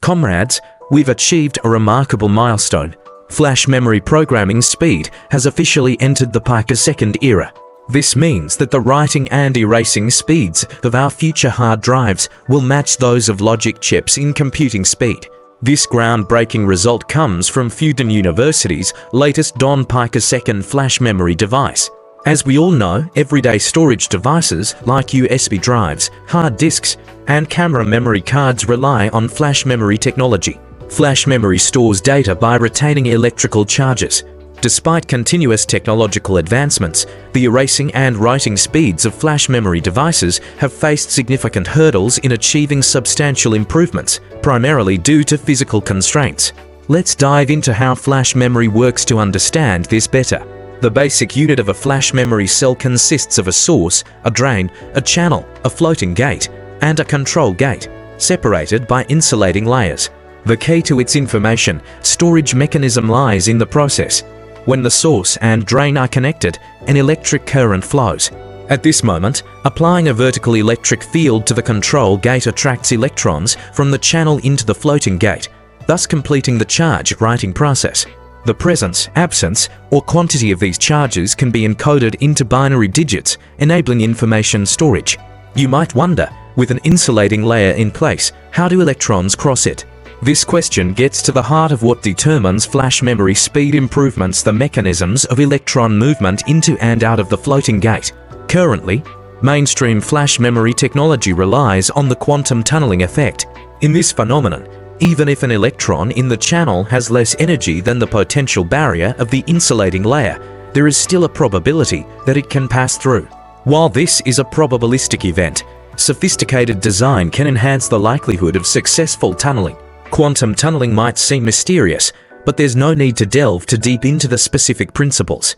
Comrades, we've achieved a remarkable milestone. Flash memory programming speed has officially entered the picosecond era. This means that the writing and erasing speeds of our future hard drives will match those of logic chips in computing speed. This groundbreaking result comes from Fudan University's latest Picosecond Flash memory device. As we all know, everyday storage devices like USB drives, hard disks, and camera memory cards rely on flash memory technology. Flash memory stores data by retaining electrical charges. Despite continuous technological advancements, the erasing and writing speeds of flash memory devices have faced significant hurdles in achieving substantial improvements, primarily due to physical constraints. Let's dive into how flash memory works to understand this better. The basic unit of a flash memory cell consists of a source, a drain, a channel, a floating gate, and a control gate, separated by insulating layers. The key to its information storage mechanism lies in the process. When the source and drain are connected, an electric current flows. At this moment, applying a vertical electric field to the control gate attracts electrons from the channel into the floating gate, thus completing the charge writing process. The presence, absence, or quantity of these charges can be encoded into binary digits, enabling information storage. You might wonder, with an insulating layer in place, how do electrons cross it? This question gets to the heart of what determines flash memory speed improvements: the mechanisms of electron movement into and out of the floating gate. Currently, mainstream flash memory technology relies on the quantum tunneling effect. In this phenomenon, even if an electron in the channel has less energy than the potential barrier of the insulating layer, there is still a probability that it can pass through. While this is a probabilistic event, sophisticated design can enhance the likelihood of successful tunneling. Quantum tunneling might seem mysterious, but there's no need to delve too deep into the specific principles.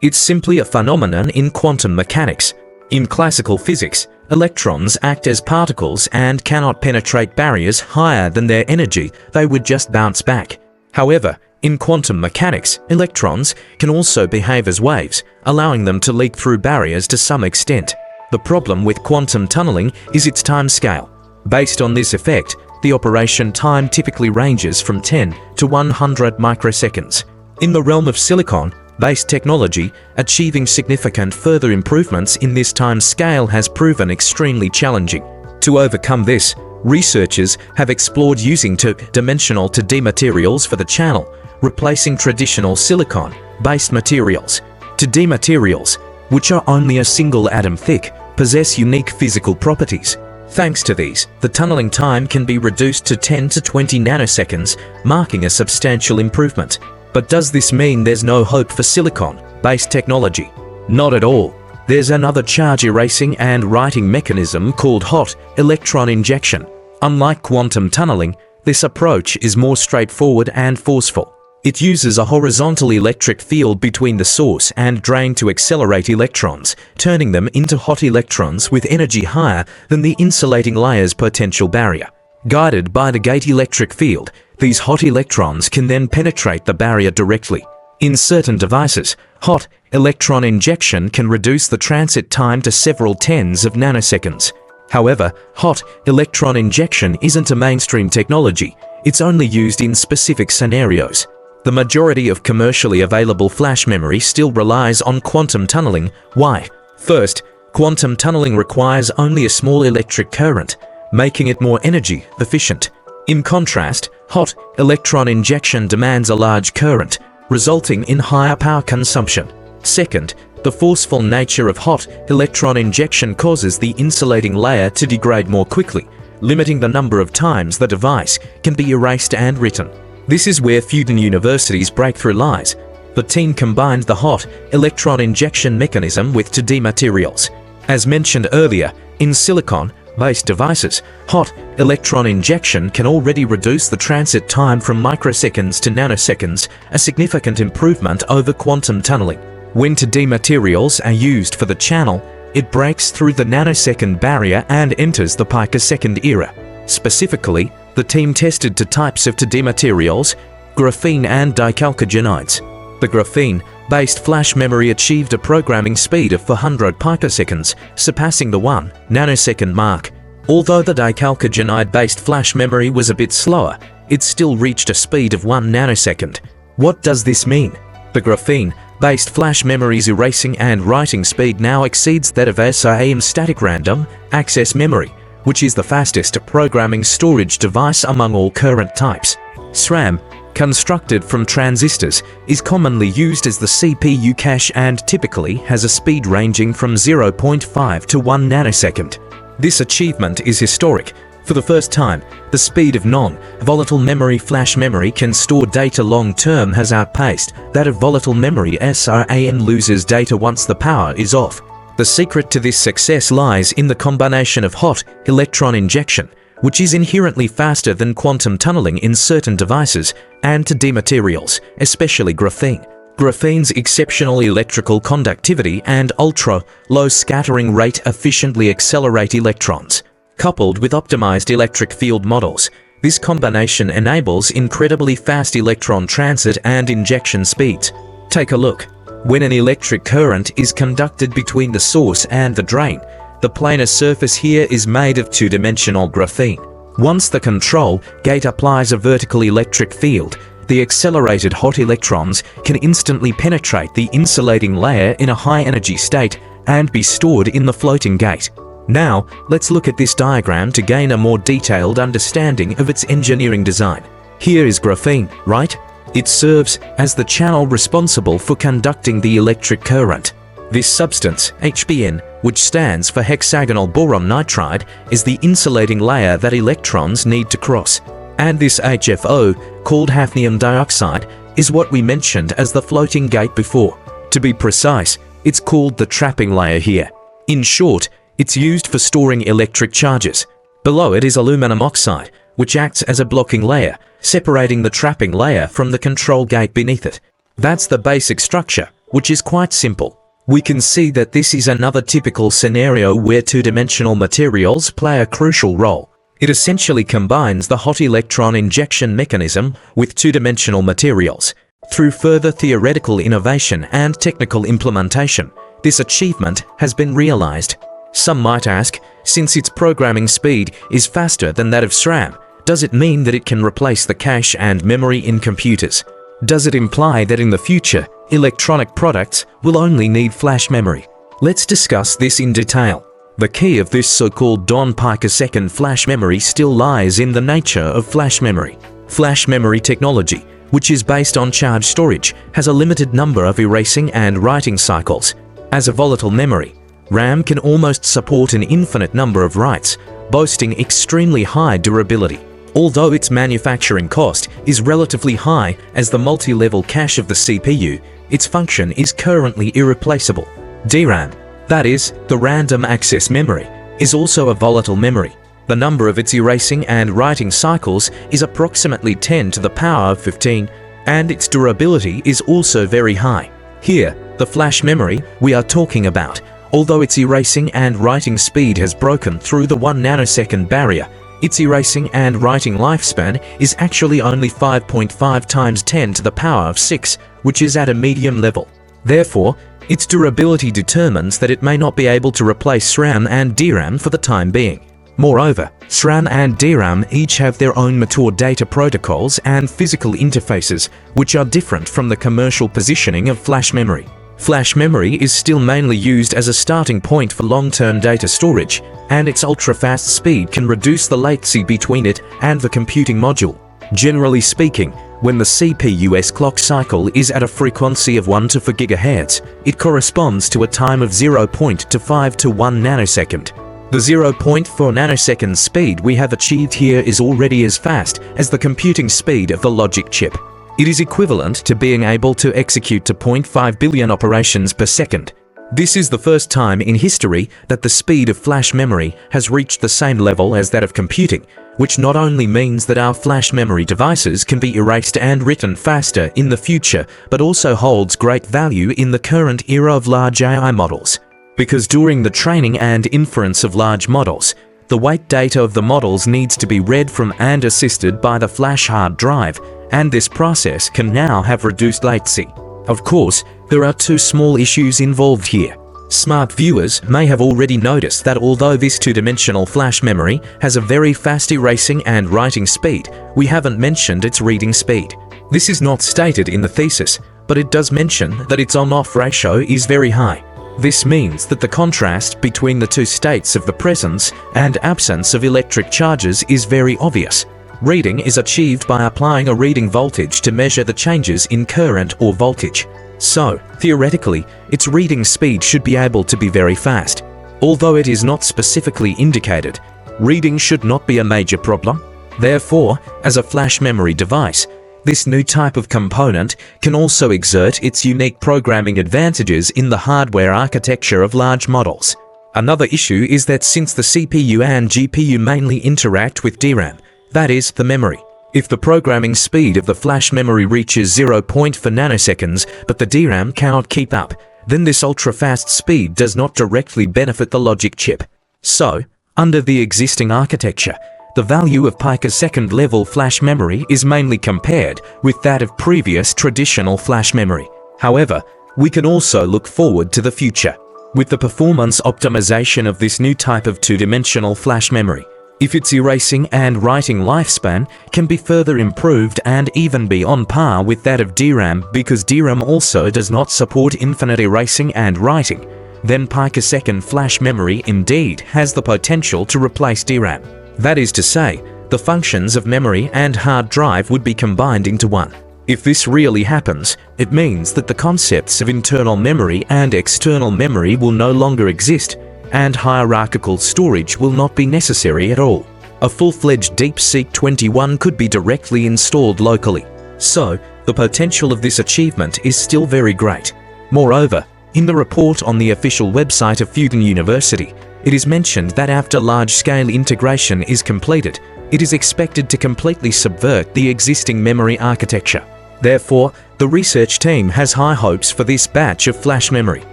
It's simply a phenomenon in quantum mechanics. In classical physics, electrons act as particles and cannot penetrate barriers higher than their energy; they would just bounce back. However, in quantum mechanics, electrons can also behave as waves, allowing them to leak through barriers to some extent. The problem with quantum tunneling is its time scale. Based on this effect, the operation time typically ranges from 10 to 100 microseconds. In the realm of silicon-based technology, achieving significant further improvements in this time scale has proven extremely challenging. To overcome this, researchers have explored using two-dimensional 2D materials for the channel, replacing traditional silicon-based materials. 2D materials, which are only a single atom thick, possess unique physical properties. Thanks to these, the tunneling time can be reduced to 10 to 20 nanoseconds, marking a substantial improvement. But does this mean there's no hope for silicon-based technology? Not at all. There's another charge erasing and writing mechanism called hot electron injection. Unlike quantum tunneling, this approach is more straightforward and forceful. It uses a horizontal electric field between the source and drain to accelerate electrons, turning them into hot electrons with energy higher than the insulating layer's potential barrier. Guided by the gate electric field, these hot electrons can then penetrate the barrier directly. In certain devices, hot electron injection can reduce the transit time to several tens of nanoseconds. However, hot electron injection isn't a mainstream technology. It's only used in specific scenarios. The majority of commercially available flash memory still relies on quantum tunneling. Why? First, quantum tunneling requires only a small electric current, making it more energy efficient. In contrast, hot electron injection demands a large current, resulting in higher power consumption. Second, the forceful nature of hot electron injection causes the insulating layer to degrade more quickly, limiting the number of times the device can be erased and written. This is where Fudan University's breakthrough lies. The team combined the hot electron injection mechanism with 2D materials. As mentioned earlier, in silicon-based devices, hot electron injection can already reduce the transit time from microseconds to nanoseconds, a significant improvement over quantum tunneling. When 2D materials are used for the channel, it breaks through the nanosecond barrier and enters the picosecond era. Specifically, the team tested two types of 2D materials, graphene and dichalcogenides. The graphene-based flash memory achieved a programming speed of 400 picoseconds, surpassing the 1 nanosecond mark. Although the dichalcogenide-based flash memory was a bit slower, it still reached a speed of 1 nanosecond. What does this mean? The graphene-based flash memory's erasing and writing speed now exceeds that of SRAM static random access memory, which is the fastest programming storage device among all current types. SRAM, constructed from transistors, is commonly used as the CPU cache and typically has a speed ranging from 0.5 to 1 nanosecond. This achievement is historic. For the first time, the speed of non-volatile memory flash memory can store data long-term has outpaced that of volatile memory SRAM loses data once the power is off. The secret to this success lies in the combination of hot electron injection, which is inherently faster than quantum tunneling in certain devices, and to materials, especially graphene. Graphene's exceptional electrical conductivity and ultra-low scattering rate efficiently accelerate electrons. Coupled with optimized electric field models, this combination enables incredibly fast electron transit and injection speeds. Take a look. When an electric current is conducted between the source and the drain, the planar surface here is made of two-dimensional graphene. Once the control gate applies a vertical electric field, the accelerated hot electrons can instantly penetrate the insulating layer in a high-energy state and be stored in the floating gate. Now, let's look at this diagram to gain a more detailed understanding of its engineering design. Here is graphene, right? It serves as the channel responsible for conducting the electric current. This substance, HBN, which stands for hexagonal boron nitride, is the insulating layer that electrons need to cross. And this HFO, called hafnium dioxide, is what we mentioned as the floating gate before. To be precise, it's called the trapping layer here. In short, it's used for storing electric charges. Below it is aluminum oxide, which acts as a blocking layer, separating the trapping layer from the control gate beneath it. That's the basic structure, which is quite simple. We can see that this is another typical scenario where two-dimensional materials play a crucial role. It essentially combines the hot electron injection mechanism with two-dimensional materials. Through further theoretical innovation and technical implementation, this achievement has been realized. Some might ask, since its programming speed is faster than that of SRAM, does it mean that it can replace the cache and memory in computers? Does it imply that in the future, electronic products will only need flash memory? Let's discuss this in detail. The key of this so-called Picosecond flash memory still lies in the nature of flash memory. Flash memory technology, which is based on charge storage, has a limited number of erasing and writing cycles. As a volatile memory, RAM can almost support an infinite number of writes, boasting extremely high durability. Although its manufacturing cost is relatively high as the multi-level cache of the CPU, its function is currently irreplaceable. DRAM, that is, the random access memory, is also a volatile memory. The number of its erasing and writing cycles is approximately 10 to the power of 15, and its durability is also very high. Here, the flash memory we are talking about, although its erasing and writing speed has broken through the 1 nanosecond barrier, its erasing and writing lifespan is actually only 5.5 times 10 to the power of 6, which is at a medium level. Therefore, its durability determines that it may not be able to replace SRAM and DRAM for the time being. Moreover, SRAM and DRAM each have their own mature data protocols and physical interfaces, which are different from the commercial positioning of flash memory. Flash memory is still mainly used as a starting point for long-term data storage, and its ultra-fast speed can reduce the latency between it and the computing module. Generally speaking, when the CPU's clock cycle is at a frequency of 1 to 4 GHz, it corresponds to a time of 0.25 to 1 nanosecond. The 0.4 nanosecond speed we have achieved here is already as fast as the computing speed of the logic chip. It is equivalent to being able to execute 2.5 billion operations per second. This is the first time in history that the speed of flash memory has reached the same level as that of computing, which not only means that our flash memory devices can be erased and written faster in the future, but also holds great value in the current era of large AI models. Because during the training and inference of large models, the weight data of the models needs to be read from and assisted by the flash hard drive, and this process can now have reduced latency. Of course, there are two small issues involved here. Smart viewers may have already noticed that although this two-dimensional flash memory has a very fast erasing and writing speed, we haven't mentioned its reading speed. This is not stated in the thesis, but it does mention that its on-off ratio is very high. This means that the contrast between the two states of the presence and absence of electric charges is very obvious. Reading is achieved by applying a reading voltage to measure the changes in current or voltage. So, theoretically, its reading speed should be able to be very fast. Although it is not specifically indicated, reading should not be a major problem. Therefore, as a flash memory device, this new type of component can also exert its unique programming advantages in the hardware architecture of large models. Another issue is that since the CPU and GPU mainly interact with DRAM, that is, the memory, if the programming speed of the flash memory reaches 0.4 nanoseconds but the DRAM cannot keep up, then this ultra-fast speed does not directly benefit the logic chip. So, under the existing architecture, the value of picosecond level flash memory is mainly compared with that of previous traditional flash memory. However, we can also look forward to the future, with the performance optimization of this new type of two-dimensional flash memory. If its erasing and writing lifespan can be further improved and even be on par with that of DRAM because DRAM also does not support infinite erasing and writing, then picosecond flash memory indeed has the potential to replace DRAM. That is to say, the functions of memory and hard drive would be combined into one. If this really happens, it means that the concepts of internal memory and external memory will no longer exist, and hierarchical storage will not be necessary at all. A full-fledged DeepSeek 21 could be directly installed locally. So, the potential of this achievement is still very great. Moreover, in the report on the official website of Fudan University, it is mentioned that after large-scale integration is completed, it is expected to completely subvert the existing memory architecture. Therefore, the research team has high hopes for this batch of flash memory.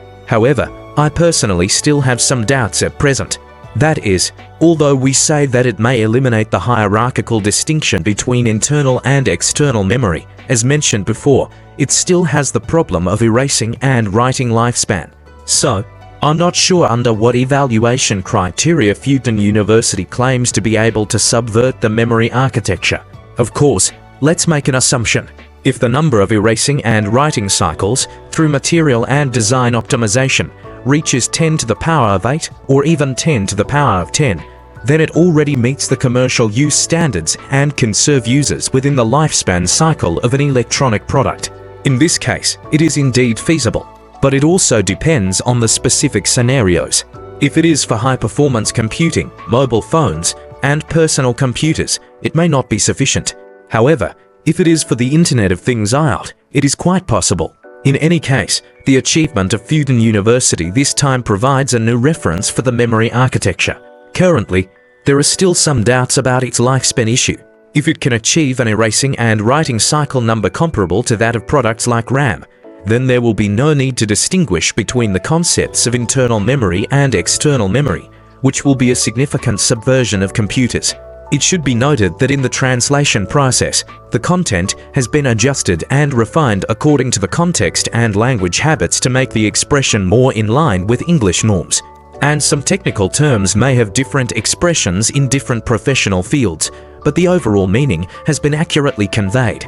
However, I personally still have some doubts at present. That is, although we say that it may eliminate the hierarchical distinction between internal and external memory, as mentioned before, it still has the problem of erasing and writing lifespan. So, I'm not sure under what evaluation criteria Fudan University claims to be able to subvert the memory architecture. Of course, let's make an assumption. If the number of erasing and writing cycles through material and design optimization reaches 10 to the power of 8 or even 10 to the power of 10, then it already meets the commercial use standards and can serve users within the lifespan cycle of an electronic product. In this case, it is indeed feasible, but it also depends on the specific scenarios. If it is for high-performance computing, mobile phones, and personal computers, it may not be sufficient. However, if it is for the Internet of Things IoT, it is quite possible. In any case, the achievement of Fudan University this time provides a new reference for the memory architecture. Currently, there are still some doubts about its lifespan issue. If it can achieve an erasing and writing cycle number comparable to that of products like RAM, then there will be no need to distinguish between the concepts of internal memory and external memory, which will be a significant subversion of computers. It should be noted that in the translation process, the content has been adjusted and refined according to the context and language habits to make the expression more in line with English norms. And some technical terms may have different expressions in different professional fields, but the overall meaning has been accurately conveyed.